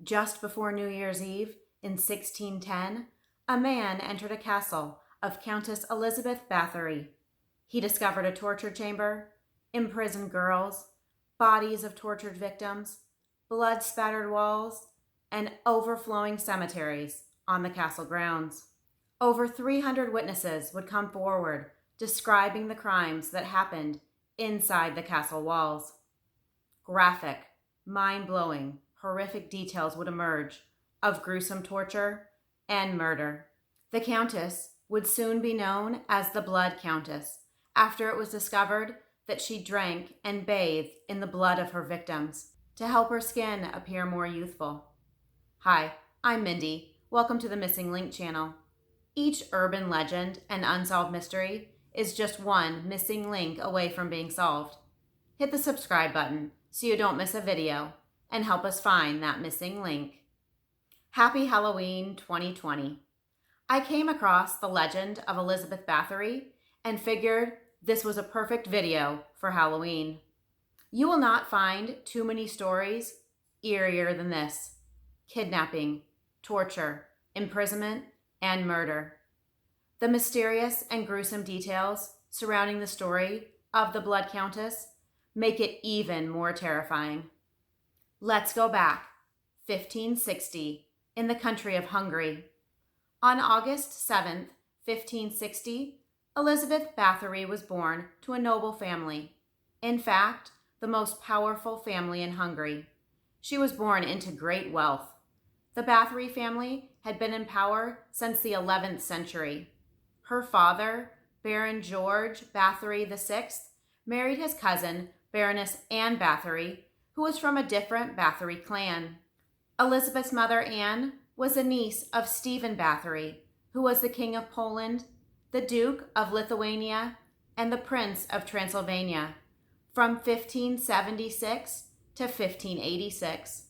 Just before New Year's Eve in 1610, a man entered a castle of Countess Elizabeth Bathory. He discovered a torture chamber, imprisoned girls, bodies of tortured victims, blood-spattered walls, and overflowing cemeteries on the castle grounds. Over 300 witnesses would come forward describing the crimes that happened inside the castle walls. Graphic, mind-blowing, horrific details would emerge of gruesome torture and murder. The Countess would soon be known as the Blood Countess after it was discovered that she drank and bathed in the blood of her victims to help her skin appear more youthful. Hi, I'm Mindy. Welcome to the Missing Link channel. Each urban legend and unsolved mystery is just one missing link away from being solved. Hit the subscribe button so you don't miss a video and help us find that missing link. Happy Halloween 2020. I came across the legend of Elizabeth Bathory and figured this was a perfect video for Halloween. You will not find too many stories eerier than this: kidnapping, torture, imprisonment, and murder. The mysterious and gruesome details surrounding the story of the Blood Countess make it even more terrifying. Let's go back, 1560, in the country of Hungary. On August 7th, 1560, Elizabeth Bathory was born to a noble family. In fact, the most powerful family in Hungary. She was born into great wealth. The Bathory family had been in power since the 11th century. Her father, Baron George Bathory VI, married his cousin, Baroness Anne Bathory, who was from a different Bathory clan. Elizabeth's mother, Anne, was a niece of Stephen Bathory, who was the King of Poland, the Duke of Lithuania, and the Prince of Transylvania, from 1576 to 1586.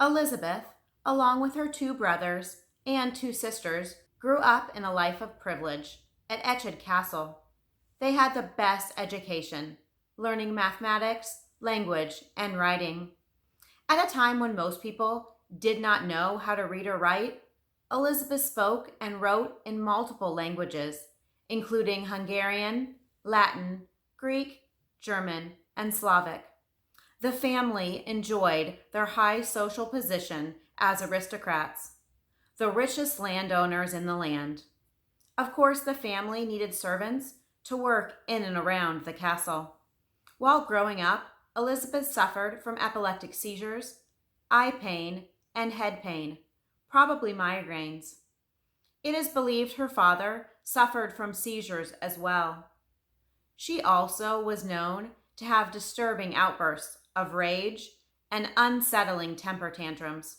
Elizabeth, along with her two brothers and two sisters, grew up in a life of privilege at Etched Castle. They had the best education, learning mathematics, language, and writing. At a time when most people did not know how to read or write, Elizabeth spoke and wrote in multiple languages, including Hungarian, Latin, Greek, German, and Slavic. The family enjoyed their high social position as aristocrats, the richest landowners in the land. Of course, the family needed servants to work in and around the castle. While growing up, Elizabeth suffered from epileptic seizures, eye pain, and head pain, probably migraines. It is believed her father suffered from seizures as well. She also was known to have disturbing outbursts of rage and unsettling temper tantrums.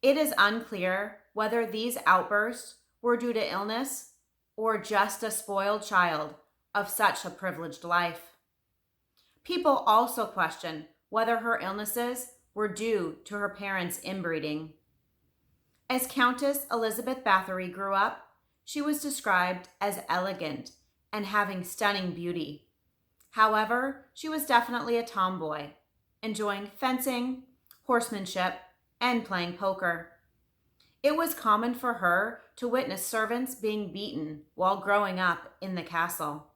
It is unclear whether these outbursts were due to illness or just a spoiled child of such a privileged life. People also question whether her illnesses were due to her parents' inbreeding. As Countess Elizabeth Bathory grew up, she was described as elegant and having stunning beauty. However, she was definitely a tomboy, enjoying fencing, horsemanship, and playing poker. It was common for her to witness servants being beaten while growing up in the castle.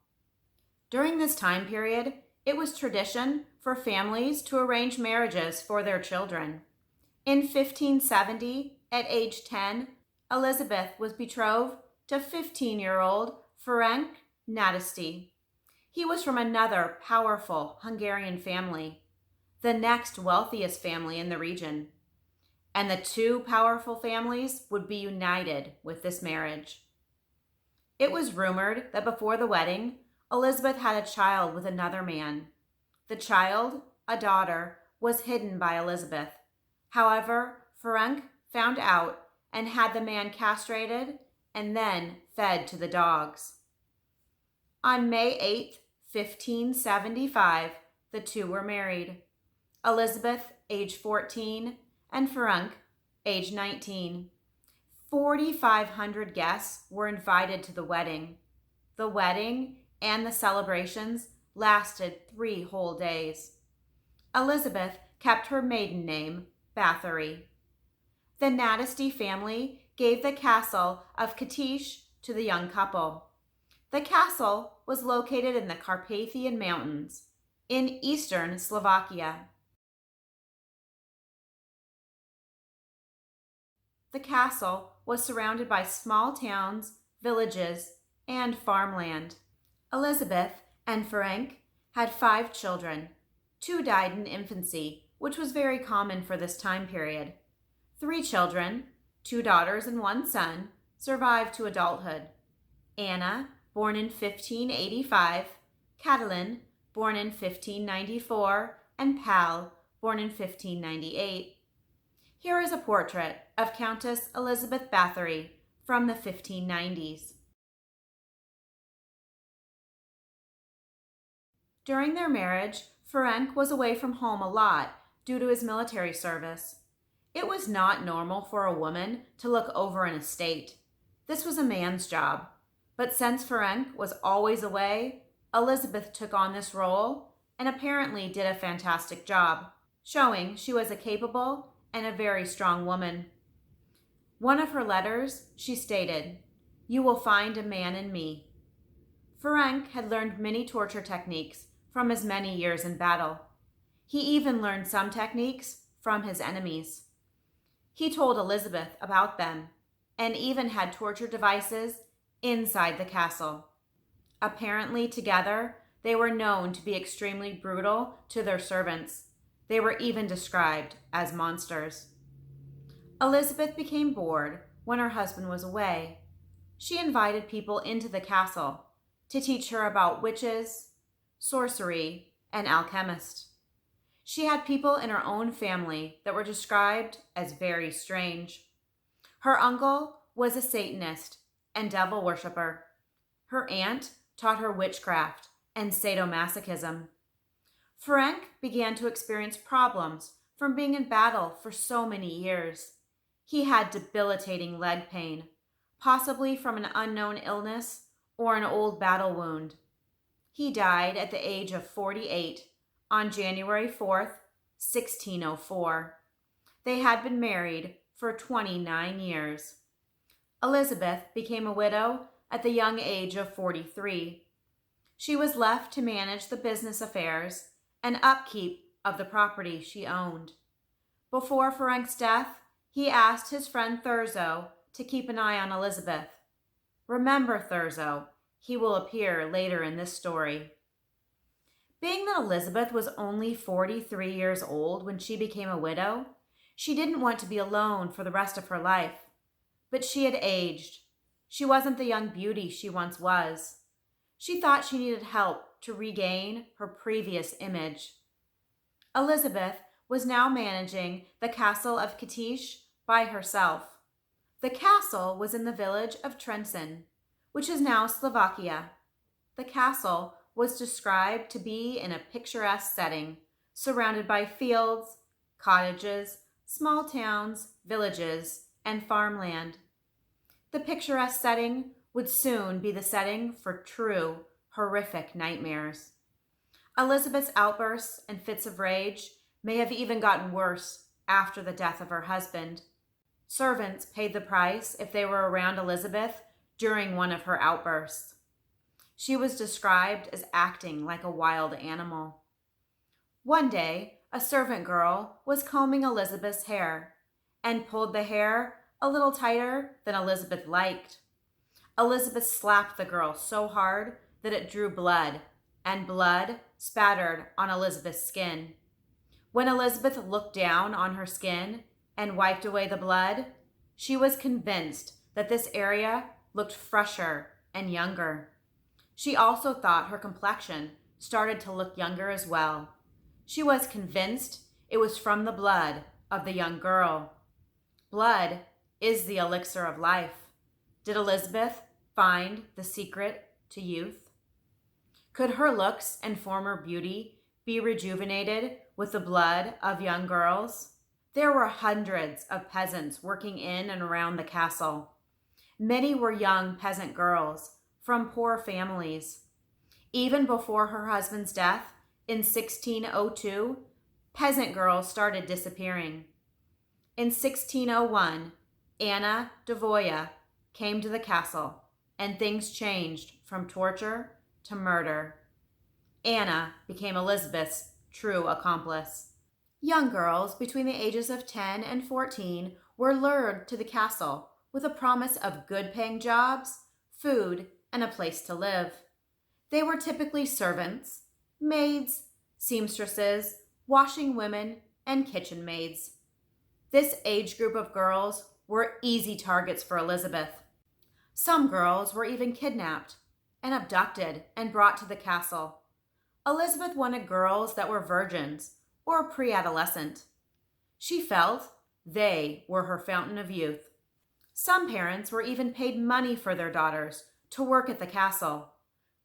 During this time period, it was tradition for families to arrange marriages for their children. In 1570, at age 10, Elizabeth was betrothed to 15-year-old Ferenc Nadasdy. He was from another powerful Hungarian family, the next wealthiest family in the region. And the two powerful families would be united with this marriage. It was rumored that before the wedding, Elizabeth had a child with another man. The child, a daughter, was hidden by Elizabeth. However, Ferenc found out and had the man castrated and then fed to the dogs. On May 8, 1575, the two were married. Elizabeth, age 14, and Ferenc, age 19. 4,500 guests were invited to the wedding. The wedding and the celebrations lasted 3 whole days. Elizabeth kept her maiden name, Bathory. The Natesty family gave the castle of Katish to the young couple. The castle was located in the Carpathian Mountains in eastern Slovakia. The castle was surrounded by small towns, villages, and farmland. Elizabeth and Ferenc had 5 children. 2 died in infancy, which was very common for this time period. 3 children, 2 daughters and 1 son, survived to adulthood. Anna, born in 1585, Catalin, born in 1594, and Pal, born in 1598. Here is a portrait of Countess Elizabeth Bathory from the 1590s. During their marriage, Ferenc was away from home a lot due to his military service. It was not normal for a woman to look over an estate. This was a man's job. But since Ferenc was always away, Elizabeth took on this role and apparently did a fantastic job, showing she was a capable and a very strong woman. One of her letters, she stated, "You will find a man in me." Ferenc had learned many torture techniques from his many years in battle. He even learned some techniques from his enemies. He told Elizabeth about them and even had torture devices inside the castle. Apparently, together, they were known to be extremely brutal to their servants. They were even described as monsters. Elizabeth became bored when her husband was away. She invited people into the castle to teach her about witches, sorcery, and alchemists. She had people in her own family that were described as very strange. Her uncle was a Satanist and devil worshiper. Her aunt taught her witchcraft and sadomasochism. Ferenc began to experience problems from being in battle for so many years. He had debilitating leg pain, possibly from an unknown illness or an old battle wound. He died at the age of 48 on January 4th, 1604. They had been married for 29 years. Elizabeth became a widow at the young age of 43. She was left to manage the business affairs and upkeep of the property she owned. Before Ferenc's death, he asked his friend Thurzo to keep an eye on Elizabeth. Remember Thurzo, he will appear later in this story. Being that Elizabeth was only 43 years old when she became a widow, she didn't want to be alone for the rest of her life. But she had aged. She wasn't the young beauty she once was. She thought she needed help to regain her previous image. Elizabeth was now managing the castle of Katish by herself. The castle was in the village of Trenčín, which is now Slovakia. The castle was described to be in a picturesque setting, surrounded by fields, cottages, small towns, villages, and farmland. The picturesque setting would soon be the setting for true, horrific nightmares. Elizabeth's outbursts and fits of rage may have even gotten worse after the death of her husband. Servants paid the price if they were around Elizabeth during one of her outbursts. She was described as acting like a wild animal. One day, a servant girl was combing Elizabeth's hair and pulled the hair a little tighter than Elizabeth liked. Elizabeth slapped the girl so hard that it drew blood, and blood spattered on Elizabeth's skin. When Elizabeth looked down on her skin and wiped away the blood, she was convinced that this area looked fresher and younger. She also thought her complexion started to look younger as well. She was convinced it was from the blood of the young girl. Blood is the elixir of life. Did Elizabeth find the secret to youth? Could her looks and former beauty be rejuvenated with the blood of young girls? There were hundreds of peasants working in and around the castle. Many were young peasant girls from poor families. Even before her husband's death in 1602, peasant girls started disappearing. In 1601, Anna Devoya came to the castle, and things changed from torture to murder. Anna became Elizabeth's true accomplice. Young girls between the ages of 10 and 14 were lured to the castle with a promise of good-paying jobs, food, and a place to live. They were typically servants, maids, seamstresses, washing women, and kitchen maids. This age group of girls were easy targets for Elizabeth. Some girls were even kidnapped and abducted and brought to the castle. Elizabeth wanted girls that were virgins or pre-adolescent. She felt they were her fountain of youth. Some parents were even paid money for their daughters to work at the castle.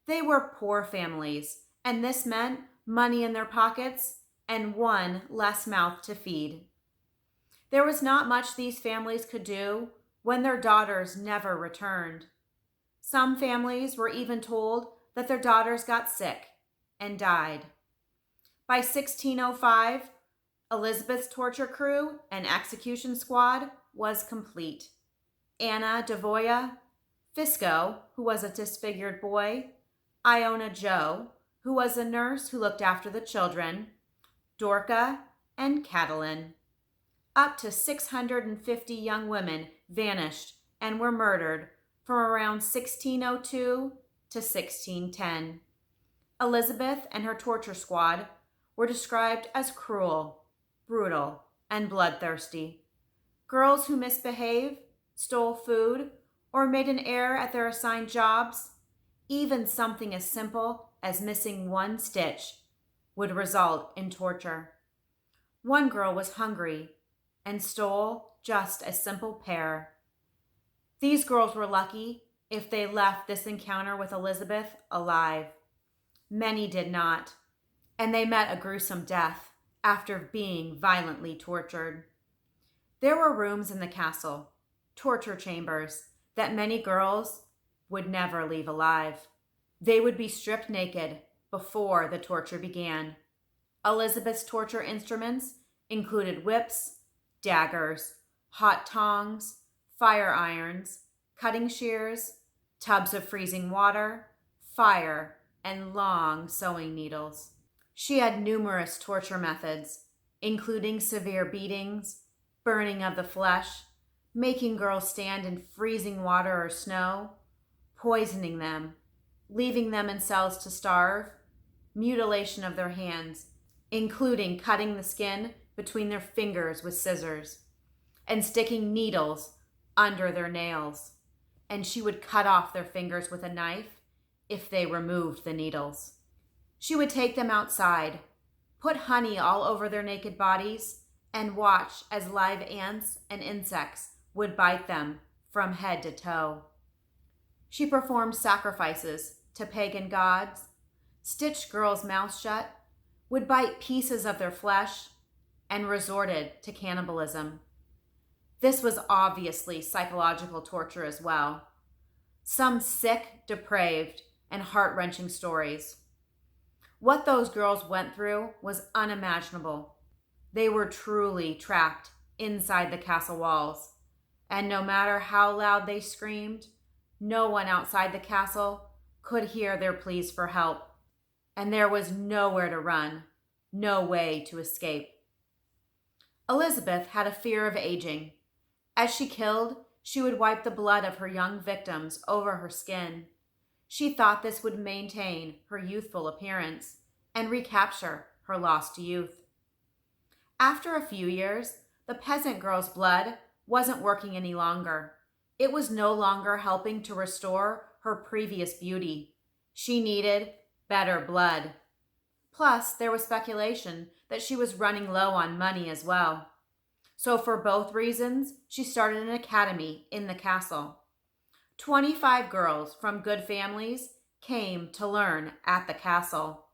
They were poor families, and this meant money in their pockets and one less mouth to feed. There was not much these families could do when their daughters never returned. Some families were even told that their daughters got sick and died. By 1605, Elizabeth's torture crew and execution squad was complete. Anna Devoya, Fisco, who was a disfigured boy, Iona Joe, who was a nurse who looked after the children, Dorca, and Catalin. Up to 650 young women vanished and were murdered from around 1602 to 1610. Elizabeth and her torture squad were described as cruel, brutal, and bloodthirsty. Girls who misbehaved, stole food, or made an error at their assigned jobs, even something as simple as missing one stitch, would result in torture. One girl was hungry and stole just a simple pear. These girls were lucky if they left this encounter with Elizabeth alive. Many did not, and they met a gruesome death after being violently tortured. There were rooms in the castle, torture chambers, that many girls would never leave alive. They would be stripped naked before the torture began. Elizabeth's torture instruments included whips, daggers, hot tongs, fire irons, cutting shears, tubs of freezing water, fire, and long sewing needles. She had numerous torture methods, including severe beatings, burning of the flesh, making girls stand in freezing water or snow, poisoning them, leaving them in cells to starve, mutilation of their hands, including cutting the skin between their fingers with scissors, and sticking needles under their nails. And she would cut off their fingers with a knife if they removed the needles. She would take them outside, put honey all over their naked bodies, and watch as live ants and insects would bite them from head to toe. She performed sacrifices to pagan gods, stitched girls' mouths shut, would bite pieces of their flesh, and resorted to cannibalism. This was obviously psychological torture as well. Some sick, depraved, and heart-wrenching stories. What those girls went through was unimaginable. They were truly trapped inside the castle walls, and no matter how loud they screamed, no one outside the castle could hear their pleas for help, and there was nowhere to run, no way to escape. Elizabeth had a fear of aging. As she killed, she would wipe the blood of her young victims over her skin. She thought this would maintain her youthful appearance and recapture her lost youth. After a few years, the peasant girl's blood wasn't working any longer. It was no longer helping to restore her previous beauty. She needed better blood. Plus, there was speculation that she was running low on money as well. So for both reasons, she started an academy in the castle. 25 girls from good families came to learn at the castle.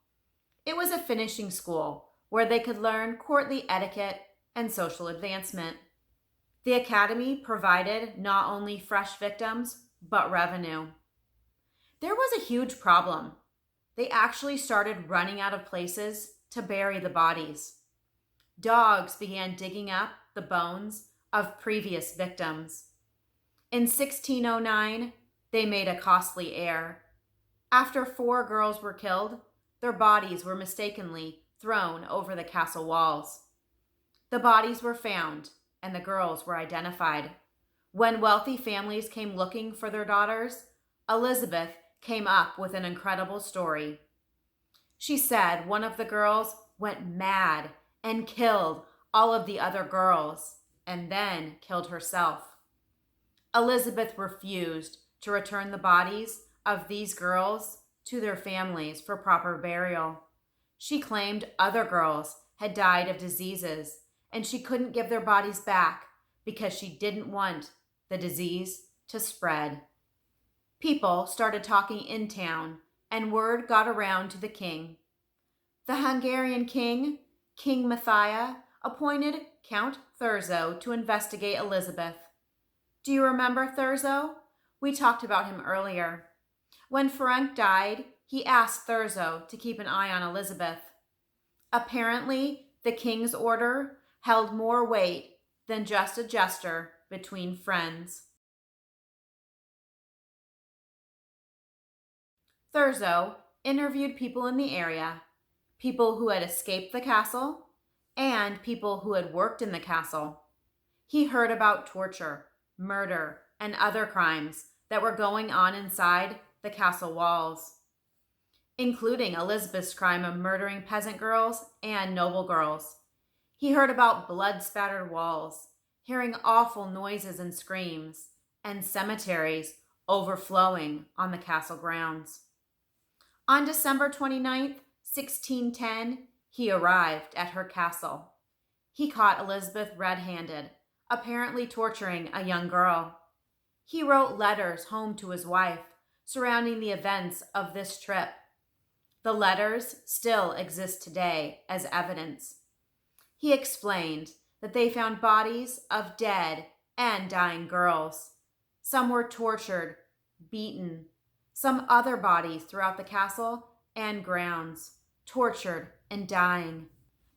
It was a finishing school where they could learn courtly etiquette and social advancement. The academy provided not only fresh victims, but revenue. There was a huge problem. They actually started running out of places to bury the bodies. Dogs began digging up the bones of previous victims. In 1609, they made a costly heir. After 4 girls were killed, their bodies were mistakenly thrown over the castle walls. The bodies were found, and the girls were identified. When wealthy families came looking for their daughters, Elizabeth came up with an incredible story. She said one of the girls went mad and killed all of the other girls, and then killed herself. Elizabeth refused to return the bodies of these girls to their families for proper burial. She claimed other girls had died of diseases, and she couldn't give their bodies back because she didn't want the disease to spread. People started talking in town, and word got around to the king. The Hungarian king, King Matthias, appointed Count Thurzo to investigate Elizabeth. Do you remember Thurzo? We talked about him earlier. When Ferenc died, he asked Thurzo to keep an eye on Elizabeth. Apparently, the king's order held more weight than just a gesture between friends. Thurzo interviewed people in the area, people who had escaped the castle, and people who had worked in the castle. He heard about torture, murder, and other crimes that were going on inside the castle walls, including Elizabeth's crime of murdering peasant girls and noble girls. He heard about blood-spattered walls, hearing awful noises and screams, and cemeteries overflowing on the castle grounds. On December 29th, 1610, he arrived at her castle. He caught Elizabeth red-handed, apparently torturing a young girl. He wrote letters home to his wife surrounding the events of this trip. The letters still exist today as evidence. He explained that they found bodies of dead and dying girls. Some were tortured, beaten. Some other bodies throughout the castle and grounds, tortured and dying.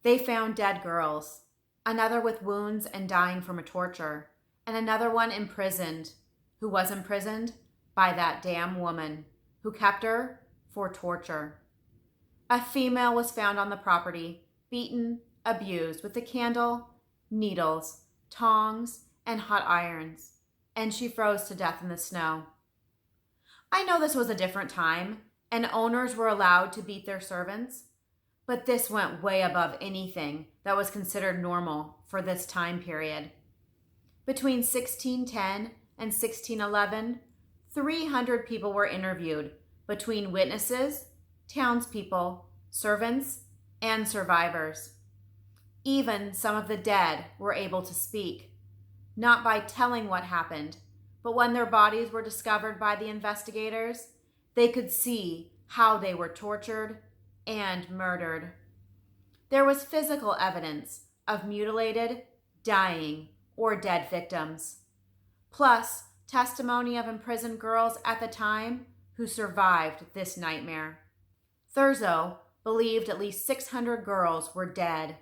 They found dead girls, another with wounds and dying from a torture, and another one imprisoned, who was imprisoned by that damn woman who kept her for torture. A female was found on the property, beaten, abused with a candle, needles, tongs, and hot irons, and she froze to death in the snow. I know this was a different time, and owners were allowed to beat their servants, but this went way above anything that was considered normal for this time period. Between 1610 and 1611, 300 people were interviewed between witnesses, townspeople, servants, and survivors. Even some of the dead were able to speak, not by telling what happened, but when their bodies were discovered by the investigators, they could see how they were tortured and murdered. There was physical evidence of mutilated, dying, or dead victims, plus testimony of imprisoned girls at the time who survived this nightmare. Thurzo believed at least 600 girls were dead.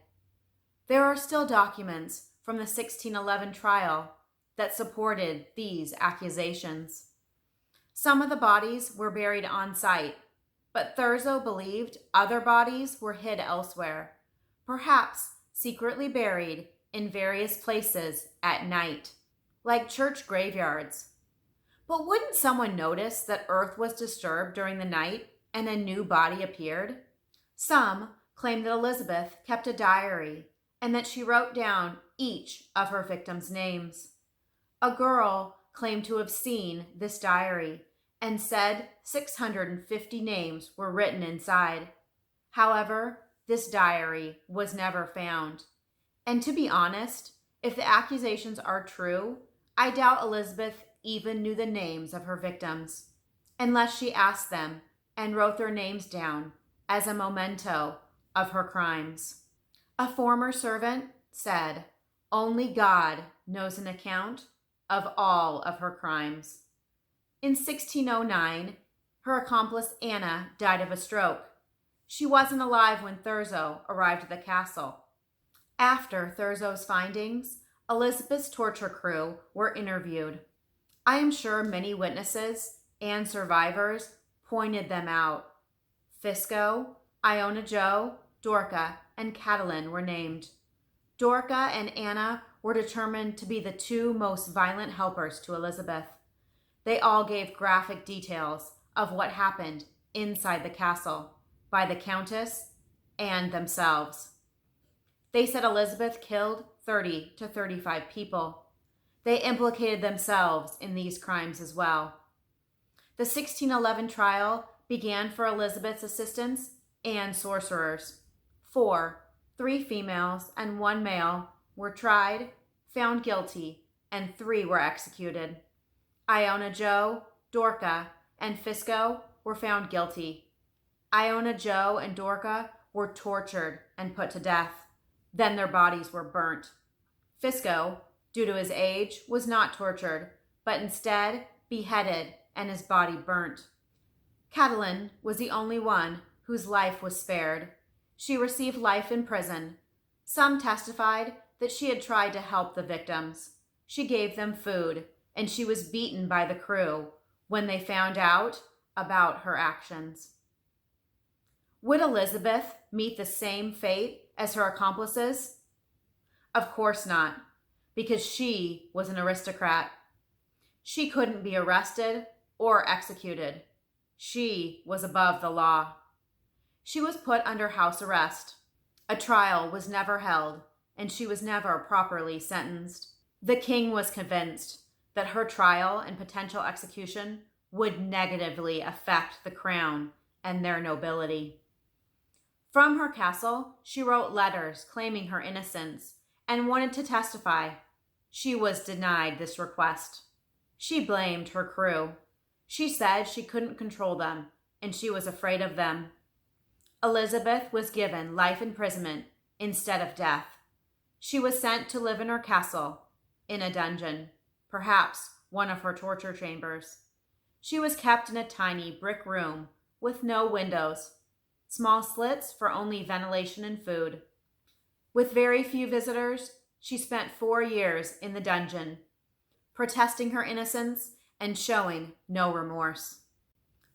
There are still documents from the 1611 trial that supported these accusations. Some of the bodies were buried on site, but Thurzo believed other bodies were hid elsewhere, perhaps secretly buried in various places at night, like church graveyards. But wouldn't someone notice that Earth was disturbed during the night and a new body appeared? Some claim that Elizabeth kept a diary and that she wrote down each of her victims' names. A girl claimed to have seen this diary and said 650 names were written inside. However, this diary was never found. And to be honest, if the accusations are true, I doubt Elizabeth even knew the names of her victims, unless she asked them and wrote their names down as a memento of her crimes. A former servant said, "Only God knows an account of all of her crimes." In 1609, her accomplice Anna died of a stroke. She wasn't alive when Thurzo arrived at the castle. After Thurzo's findings, Elizabeth's torture crew were interviewed. I am sure many witnesses and survivors pointed them out. Fisco, Iona Joe, Dorca, and Catalin were named. Dorca and Anna were determined to be the two most violent helpers to Elizabeth. They all gave graphic details of what happened inside the castle by the Countess and themselves. They said Elizabeth killed 30 to 35 people. They implicated themselves in these crimes as well. The 1611 trial began for Elizabeth's assistants and sorcerers. 3 females and 1 male were tried, found guilty, and 3 were executed. Iona Joe, Dorca, and Fisco were found guilty. Iona Joe and Dorca were tortured and put to death. Then their bodies were burnt. Fisco, due to his age, was not tortured, but instead beheaded and his body burnt. Catalin was the only one whose life was spared. She received life in prison. Some testified that she had tried to help the victims. She gave them food, and she was beaten by the crew when they found out about her actions. Would Elizabeth meet the same fate as her accomplices? Of course not, because she was an aristocrat. She couldn't be arrested or executed. She was above the law. She was put under house arrest. A trial was never held, and she was never properly sentenced. The king was convinced that her trial and potential execution would negatively affect the crown and their nobility. From her castle, she wrote letters claiming her innocence and wanted to testify. She was denied this request. She blamed her crew. She said she couldn't control them, and she was afraid of them. Elizabeth was given life imprisonment instead of death. She was sent to live in her castle, in a dungeon, perhaps one of her torture chambers. She was kept in a tiny brick room with no windows, small slits for only ventilation and food. With very few visitors, she spent 4 years in the dungeon, protesting her innocence and showing no remorse.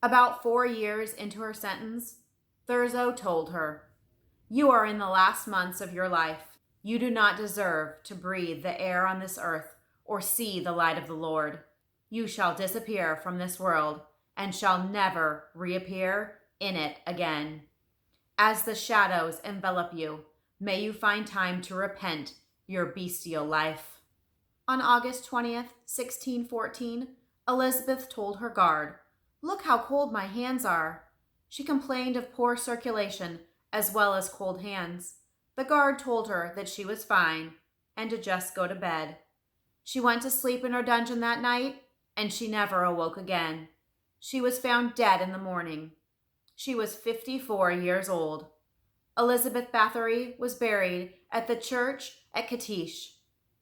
About 4 years into her sentence, Thurzo told her, "You are in the last months of your life. You do not deserve to breathe the air on this earth or see the light of the Lord. You shall disappear from this world and shall never reappear in it again. As the shadows envelop you, may you find time to repent your bestial life." On August 20th, 1614, Elizabeth told her guard, "Look how cold my hands are." She complained of poor circulation as well as cold hands. The guard told her that she was fine and to just go to bed. She went to sleep in her dungeon that night, and she never awoke again. She was found dead in the morning. She was 54 years old. Elizabeth Bathory was buried at the church at Cattish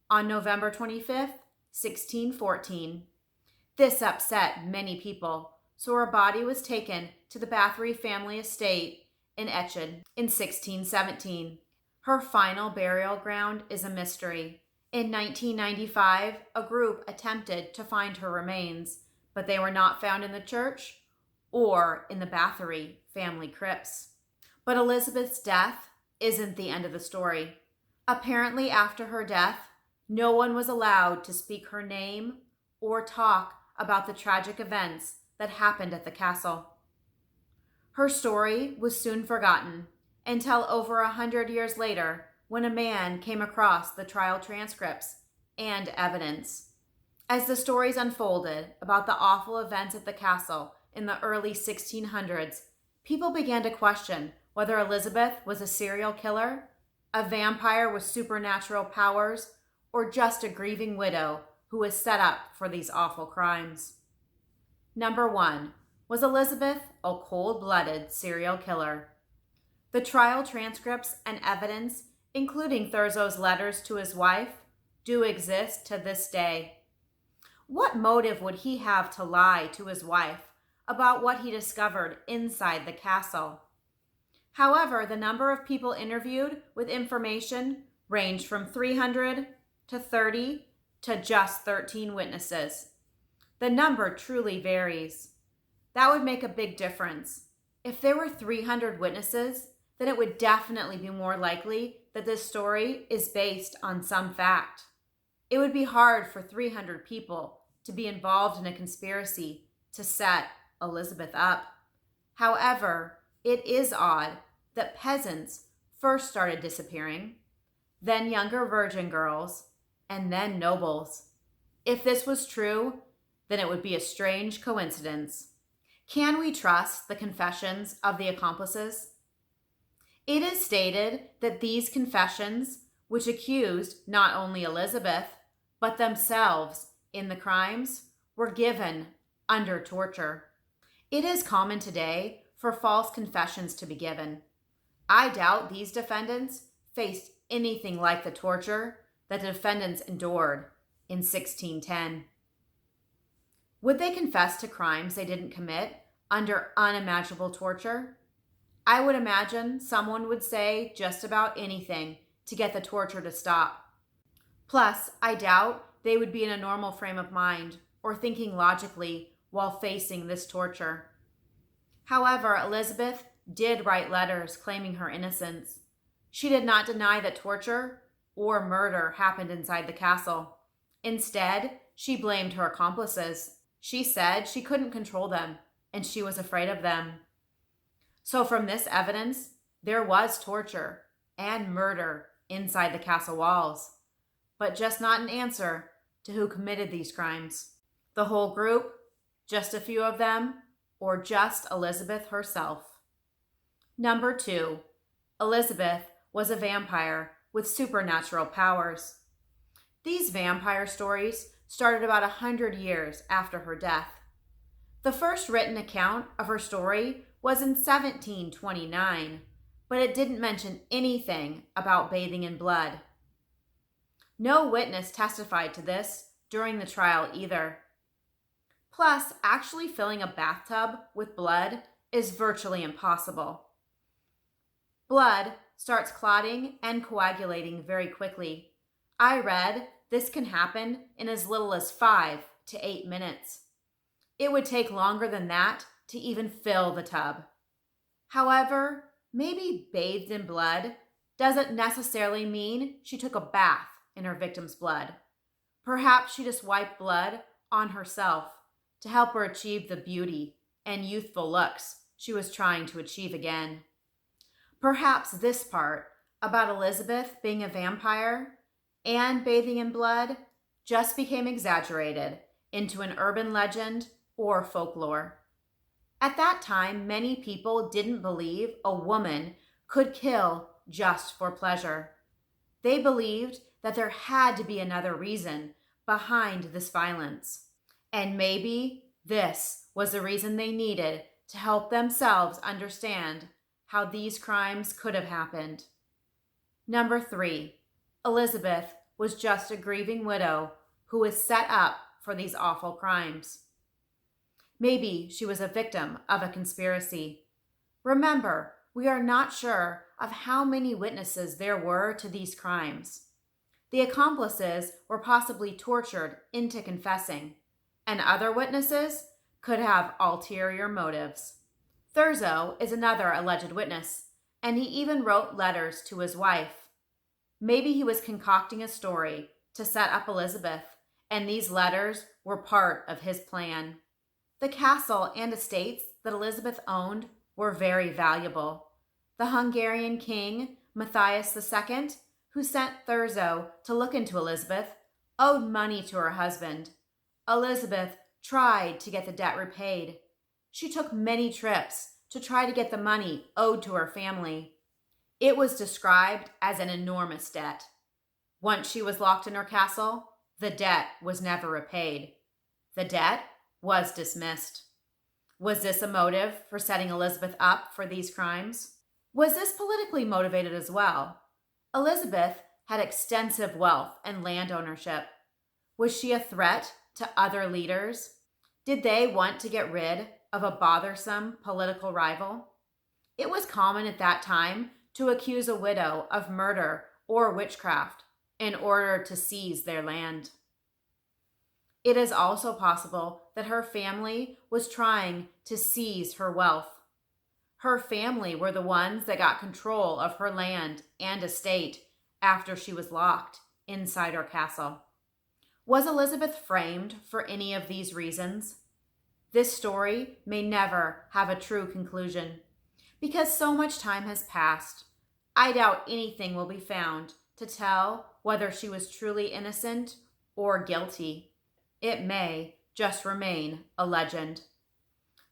on November 25th, 1614. This upset many people, so her body was taken to the Bathory family estate in Etchin in 1617. Her final burial ground is a mystery. In 1995, a group attempted to find her remains, but they were not found in the church or in the Bathory family crypts. But Elizabeth's death isn't the end of the story. Apparently, after her death, no one was allowed to speak her name or talk about the tragic events that happened at the castle. Her story was soon forgotten until over 100 years later, when a man came across the trial transcripts and evidence. As the stories unfolded about the awful events at the castle in the early 1600s, people began to question whether Elizabeth was a serial killer, a vampire with supernatural powers, or just a grieving widow who was set up for these awful crimes. Number 1. Was Elizabeth a cold-blooded serial killer? The trial transcripts and evidence, including Thurzo's letters to his wife, do exist to this day. What motive would he have to lie to his wife about what he discovered inside the castle? However, the number of people interviewed with information ranged from 300 to 30 to just 13 witnesses. The number truly varies. That would make a big difference. If there were 300 witnesses, then it would definitely be more likely that this story is based on some fact. It would be hard for 300 people to be involved in a conspiracy to set Elizabeth up. However, it is odd that peasants first started disappearing, then younger virgin girls, and then nobles. If this was true, then it would be a strange coincidence. Can we trust the confessions of the accomplices? It is stated that these confessions, which accused not only Elizabeth, but themselves in the crimes, were given under torture. It is common today for false confessions to be given. I doubt these defendants faced anything like the torture that the defendants endured in 1610. Would they confess to crimes they didn't commit under unimaginable torture? I would imagine someone would say just about anything to get the torture to stop. Plus, I doubt they would be in a normal frame of mind or thinking logically while facing this torture. However, Elizabeth did write letters claiming her innocence. She did not deny that torture or murder happened inside the castle. Instead, she blamed her accomplices. She said she couldn't control them and she was afraid of them. So from this evidence, there was torture and murder inside the castle walls, but just not an answer to who committed these crimes. The whole group, just a few of them, or just Elizabeth herself. Number 2, Elizabeth was a vampire with supernatural powers. These vampire stories started about 100 years after her death. The first written account of her story was in 1729, but it didn't mention anything about bathing in blood. No witness testified to this during the trial either. Plus, actually filling a bathtub with blood is virtually impossible. Blood starts clotting and coagulating very quickly. I read this can happen in as little as 5 to 8 minutes. It would take longer than that to even fill the tub. However, maybe bathed in blood doesn't necessarily mean she took a bath in her victim's blood. Perhaps she just wiped blood on herself to help her achieve the beauty and youthful looks she was trying to achieve again. Perhaps this part about Elizabeth being a vampire and bathing in blood just became exaggerated into an urban legend or folklore. At that time, many people didn't believe a woman could kill just for pleasure. They believed that there had to be another reason behind this violence. And maybe this was the reason they needed to help themselves understand how these crimes could have happened. Number 3, Elizabeth was just a grieving widow who was set up for these awful crimes. Maybe she was a victim of a conspiracy. Remember, we are not sure of how many witnesses there were to these crimes. The accomplices were possibly tortured into confessing, and other witnesses could have ulterior motives. Thurzo is another alleged witness, and he even wrote letters to his wife. Maybe he was concocting a story to set up Elizabeth, and these letters were part of his plan. The castle and estates that Elizabeth owned were very valuable. The Hungarian king, Matthias II, who sent Thurzo to look into Elizabeth, owed money to her husband. Elizabeth tried to get the debt repaid. She took many trips to try to get the money owed to her family. It was described as an enormous debt. Once she was locked in her castle, the debt was never repaid. The debt was dismissed. Was this a motive for setting Elizabeth up for these crimes? Was this politically motivated as well? Elizabeth had extensive wealth and land ownership. Was she a threat to other leaders? Did they want to get rid of a bothersome political rival? It was common at that time to accuse a widow of murder or witchcraft. in order to seize their land. It is also possible that her family was trying to seize her wealth. Her family were the ones that got control of her land and estate after she was locked inside her castle. Was Elizabeth framed for any of these reasons? This story may never have a true conclusion. Because so much time has passed, I doubt anything will be found to tell whether she was truly innocent or guilty. It may just remain a legend.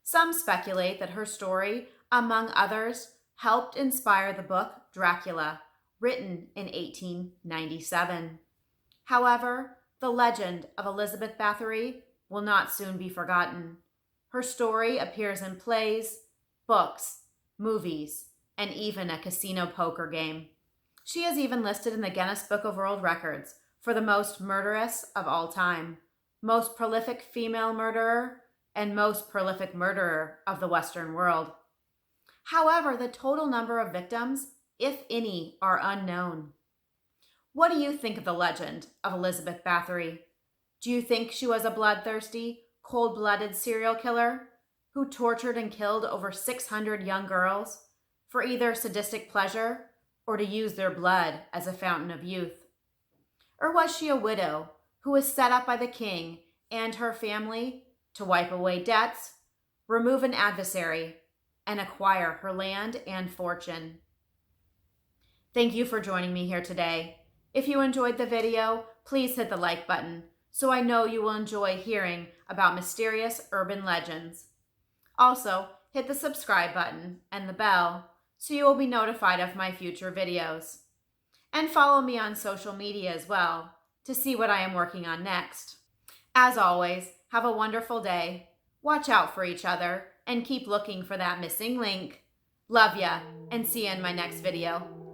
Some speculate that her story, among others, helped inspire the book Dracula, written in 1897. However, the legend of Elizabeth Bathory will not soon be forgotten. Her story appears in plays, books, movies, and even a casino poker game. She is even listed in the Guinness Book of World Records for the most murderous of all time, most prolific female murderer, and most prolific murderer of the Western world. However, the total number of victims, if any, are unknown. What do you think of the legend of Elizabeth Bathory? Do you think she was a bloodthirsty, cold-blooded serial killer who tortured and killed over 600 young girls for either sadistic pleasure or to use their blood as a fountain of youth? Or was she a widow who was set up by the king and her family to wipe away debts, remove an adversary, and acquire her land and fortune? Thank you for joining me here today. If you enjoyed the video, please hit the like button so I know you will enjoy hearing about mysterious urban legends. Also, hit the subscribe button and the bell so you will be notified of my future videos. And follow me on social media as well to see what I am working on next. As always, have a wonderful day. Watch out for each other and keep looking for that missing link. Love ya, and see you in my next video.